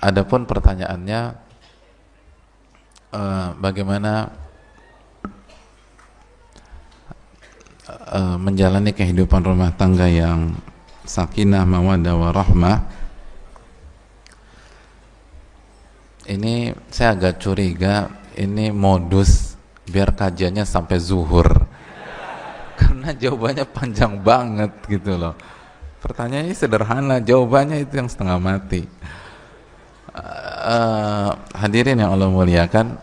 Adapun pertanyaannya, bagaimana menjalani kehidupan rumah tangga yang sakinah, mawaddah, warahmah. Ini saya agak curiga, ini modus biar kajiannya sampai zuhur, karena jawabannya panjang banget gitu loh. Pertanyaannya sederhana, jawabannya itu yang setengah mati. Hadirin yang Allah muliakan,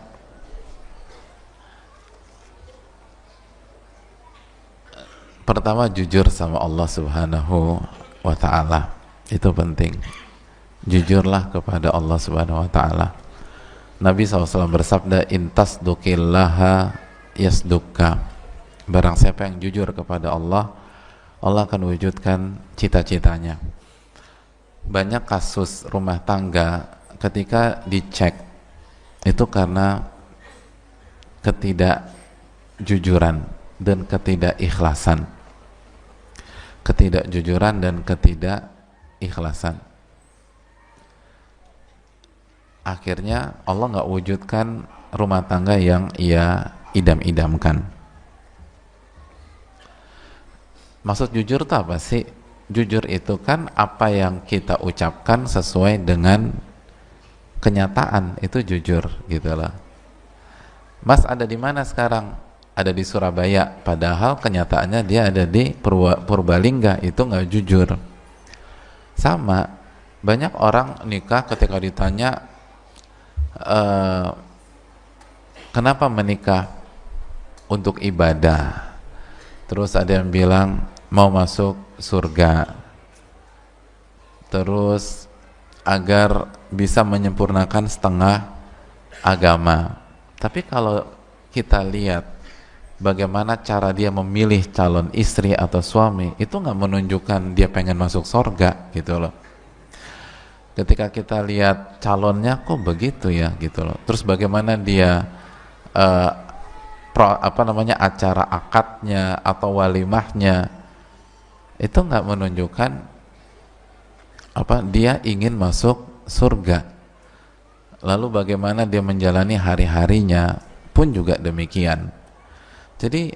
pertama jujur sama Allah Subhanahu wa ta'ala, itu penting. Jujurlah kepada Allah Subhanahu wa ta'ala. Nabi SAW bersabda, intas dukillaha yasdukka. Barang siapa yang jujur kepada Allah, Allah akan wujudkan cita-citanya. Banyak kasus rumah tangga ketika dicek itu karena ketidakjujuran dan ketidakikhlasan. Ketidakjujuran dan ketidakikhlasan. Akhirnya Allah nggak wujudkan rumah tangga yang ia idam-idamkan. Maksud jujur itu apa sih? Jujur itu kan apa yang kita ucapkan sesuai dengan kenyataan, itu jujur gitu loh. Mas ada di mana sekarang? Ada di Surabaya, padahal kenyataannya dia ada di Purbalingga, itu nggak jujur. Sama, banyak orang nikah ketika ditanya kenapa menikah? Untuk ibadah. Terus ada yang bilang mau masuk surga, terus agar bisa menyempurnakan setengah agama. Tapi kalau kita lihat bagaimana cara dia memilih calon istri atau suami, itu nggak menunjukkan dia pengen masuk surga gitu loh. Ketika kita lihat calonnya kok begitu ya gitu loh, terus bagaimana dia acara akadnya atau walimahnya, itu nggak menunjukkan dia ingin masuk surga. Lalu bagaimana dia menjalani hari-harinya pun juga demikian. Jadi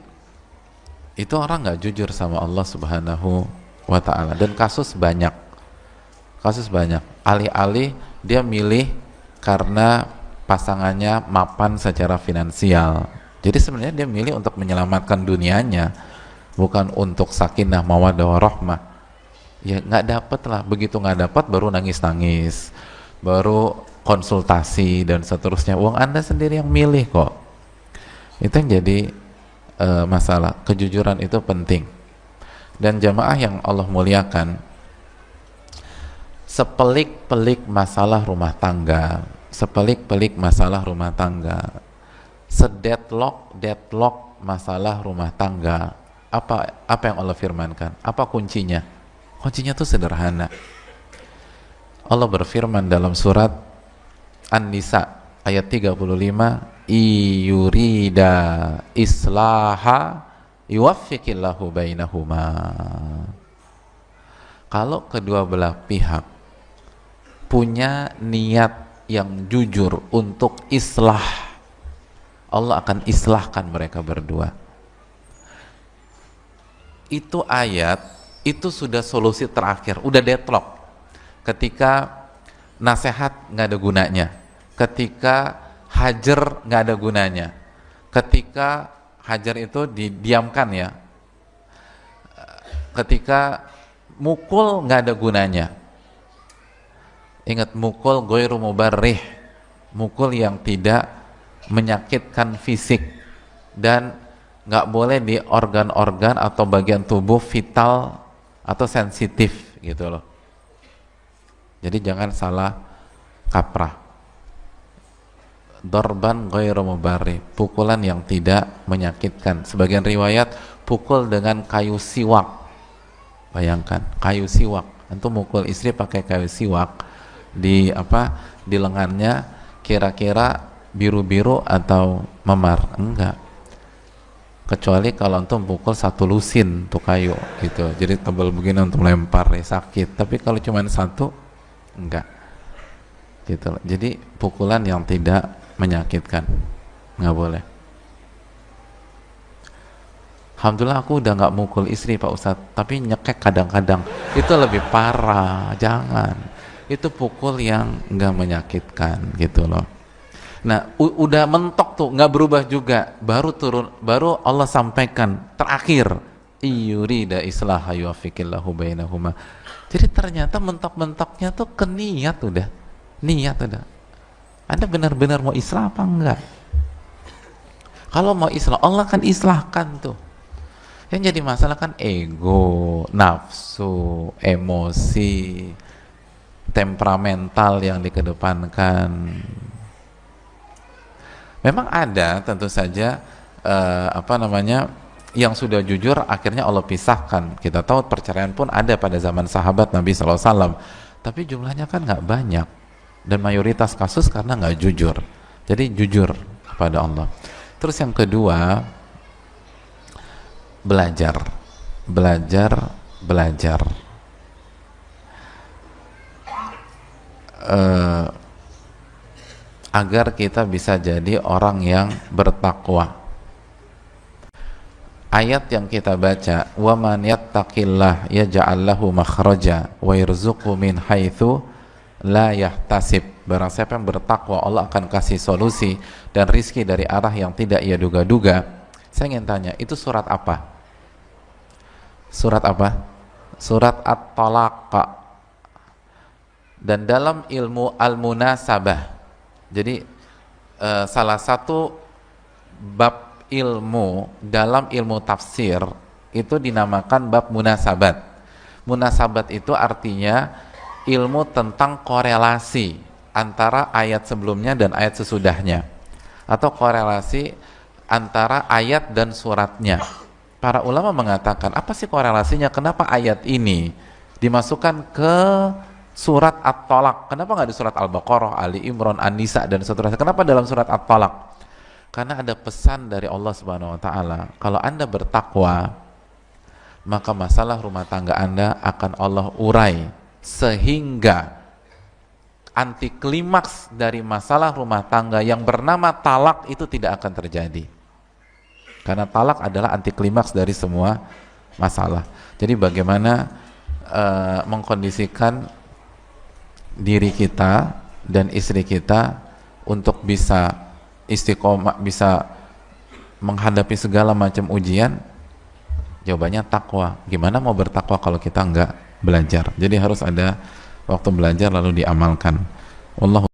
itu orang nggak jujur sama Allah Subhanahu wa ta'ala. Dan kasus banyak, alih-alih dia milih karena pasangannya mapan secara finansial, jadi sebenarnya dia milih untuk menyelamatkan dunianya, bukan untuk sakinah, mawaddah, warahmah. Ya nggak dapet lah, begitu nggak dapat baru nangis-nangis, baru konsultasi dan seterusnya. Uang Anda sendiri yang milih kok. Itu yang jadi masalah. Kejujuran itu penting. Dan jamaah yang Allah muliakan, sepelik-pelik masalah rumah tangga, sedeadlock masalah rumah tangga, apa yang Allah firmankan? Apa kuncinya? Kuncinya itu sederhana. Allah berfirman dalam surat An-Nisa ayat 35, iyurida islaha yuwaffiqillahu bainahuma. Kalau kedua belah pihak punya niat yang jujur untuk islah, Allah akan islahkan mereka berdua. Itu ayat, itu sudah solusi terakhir, udah deadlock. Ketika nasihat nggak ada gunanya, ketika hajar nggak ada gunanya, ketika hajar itu didiamkan ya, ketika mukul nggak ada gunanya. Ingat, mukul ghairu mubarrih, mukul yang tidak menyakitkan fisik, dan nggak boleh di organ-organ atau bagian tubuh vital atau sensitif gitu loh. Jadi jangan salah kaprah. Dorban ghairu mubarrih, pukulan yang tidak menyakitkan. Sebagian riwayat pukul dengan kayu siwak. Bayangkan, kayu siwak. Antum mukul istri pakai kayu siwak di lengannya, kira-kira biru-biru atau memar? Enggak. Kecuali kalau antum pukul satu lusin tuh kayu gitu, jadi tebal begini untuk lempar ya sakit. Tapi kalau cuma satu, enggak. gitu loh. Jadi pukulan yang tidak menyakitkan, nggak boleh. Alhamdulillah aku udah nggak mukul istri Pak Ustadz, tapi nyekek kadang-kadang, itu lebih parah. Jangan, itu pukul yang nggak menyakitkan gitu loh. Nah, udah mentok tuh, nggak berubah juga, baru turun, baru Allah sampaikan terakhir, iyurida islaha yuwaffiqillahu bainahuma. Jadi ternyata mentok-mentoknya tuh ke niat udah, niat udah. Anda benar-benar mau islah apa enggak? Kalau mau islah, Allah kan islahkan tuh. Yang jadi masalah kan ego, nafsu, emosi, temperamental yang dikedepankan. Memang ada tentu saja yang sudah jujur akhirnya Allah pisahkan. Kita tahu perceraian pun ada pada zaman sahabat Nabi SAW, tapi jumlahnya kan nggak banyak dan mayoritas kasus karena nggak jujur. Jadi jujur kepada Allah. Terus yang kedua, belajar agar kita bisa jadi orang yang bertakwa. Ayat yang kita baca, wa man yattaqillah yaj'al lahu makhraja wa yarzuqhu min haitsu la yahtasib. Barang siapa yang bertakwa, Allah akan kasih solusi dan rizki dari arah yang tidak ia duga-duga. Saya ingin tanya, itu surat apa? Surat apa? Surat At-Talaq. Dan dalam ilmu al-munasabah, jadi salah satu bab ilmu dalam ilmu tafsir itu dinamakan bab munasabat. Munasabat itu artinya ilmu tentang korelasi antara ayat sebelumnya dan ayat sesudahnya, atau korelasi antara ayat dan suratnya. Para ulama mengatakan, apa sih korelasinya? Kenapa ayat ini dimasukkan ke surat At-Talaq? Kenapa nggak di surat Al-Baqarah, Ali Imran, An-Nisa dan seterusnya? Kenapa dalam surat At-Talaq? Karena ada pesan dari Allah Subhanahu wa taala, kalau Anda bertakwa, maka masalah rumah tangga Anda akan Allah urai sehingga anti klimaks dari masalah rumah tangga yang bernama talak itu tidak akan terjadi. Karena talak adalah anti klimaks dari semua masalah. Jadi bagaimana mengkondisikan diri kita dan istri kita untuk bisa istiqomah, bisa menghadapi segala macam ujian? Jawabannya takwa. Gimana mau bertakwa kalau kita enggak belajar? Jadi harus ada waktu belajar lalu diamalkan. Wallahu